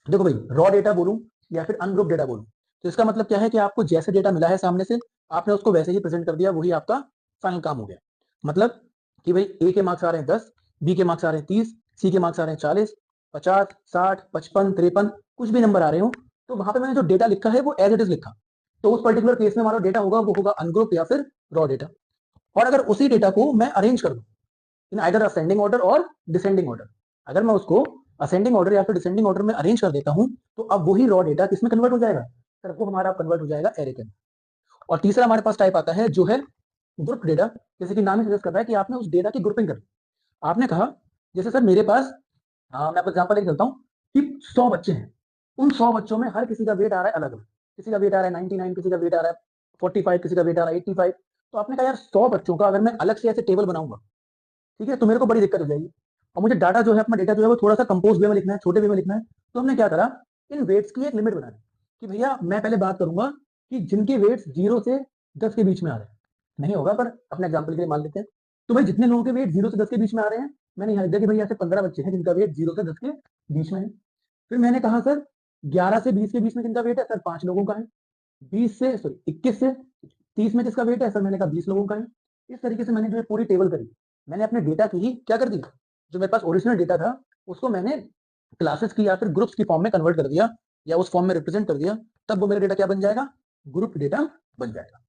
देखो भाई, raw data बोलूं या फिर अनग्रुप डेटा बोलूं, तो इसका मतलब क्या है कि आपको जैसे डेटा मिला है सामने से, आपने उसको वैसे ही प्रेजेंट कर दिया, वही आपका फाइनल काम हो गया। मतलब कि भाई ए के मार्क्स आ रहे हैं 10, बी के मार्क्स आ रहे हैं 30, सी के मार्क्स आ रहे हैं 40, 50, 60, 55, 53, कुछ भी नंबर आ रहे हो, तो वहां पे मैंने जो डेटा लिखा है वो एज इट इज लिखा। तो उस पर्टिकुलर केस में हमारा डेटा होगा वो होगा अनग्रुप या फिर रॉ डेटा। और अगर उसी डेटा को मैं अरेंज कर दूं इन आइदर असेंडिंग ऑर्डर और डिसेंडिंग ऑर्डर, अगर मैं उसको असेंडिंग ऑर्डर या फिर डिसेंडिंग ऑर्डर में अरेंज कर देता हूं, तो अब वही रॉ डेटा किसमें कन्वर्ट हो जाएगा सर, वो हमारा कन्वर्ट हो जाएगा एरे के अंदर। और तीसरा हमारे पास टाइप आता है जो है ग्रुप डेटा। जैसे कि नाम ही सजेस्ट कर रहा है कि आपने उस डेटा की ग्रुपिंग कर दी। आपने कहा जैसे सर मेरे पास, मैं एग्जांपल लेके चलता हूँ कि 100 बच्चे हैं, उन 100 बच्चों में हर किसी का वेट आ रहा है अलग अलग, किसी का वेट आ रहा है 99, किसी का वेट आ रहा है 45, किसी का वेट आ रहा है 85। तो आपने कहा यार 100 बच्चों का अगर मैं अलग से ऐसे टेबल बनाऊंगा, ठीक है, तो मेरे को बड़ी दिक्कत हो जाएगी। और मुझे डाटा जो है, अपना डेटा जो है वो थोड़ा सा कंपोज वे में लिखना है, छोटे वे में लिखना है। तो हमने क्या करा, इन वेट्स की एक लिमिट बना दी कि भैया मैं पहले बात करूंगा कि जिनके वेट्स 0 से 10 के बीच में आ रहे हैं, नहीं होगा पर अपने एग्जाम्पल के लिए मान लेते हैं। तो भाई जितने लोगों के वेट 0 से 10 के बीच में आ रहे हैं, मैंने यहाँ लिख दिया कि भाई ऐसे 15 बच्चे हैं जिनका वेट 0 से 10 के बीच में है। फिर मैंने कहा सर 11 से 20 के बीच में जिनका वेट है सर 5 लोगों का है, 21 से 30 में जिसका वेट है सर मैंने कहा 20 लोगों का है। इस तरीके से मैंने जो है पूरी टेबल करी। मैंने अपने डेटा की ही क्या कर दी, जो मेरे पास ओरिजिनल डेटा था उसको मैंने क्लासेस की या फिर ग्रुप्स की फॉर्म में कन्वर्ट कर दिया, या उस फॉर्म में रिप्रेजेंट कर दिया। तब वो मेरा डेटा क्या बन जाएगा, ग्रुप डेटा बन जाएगा।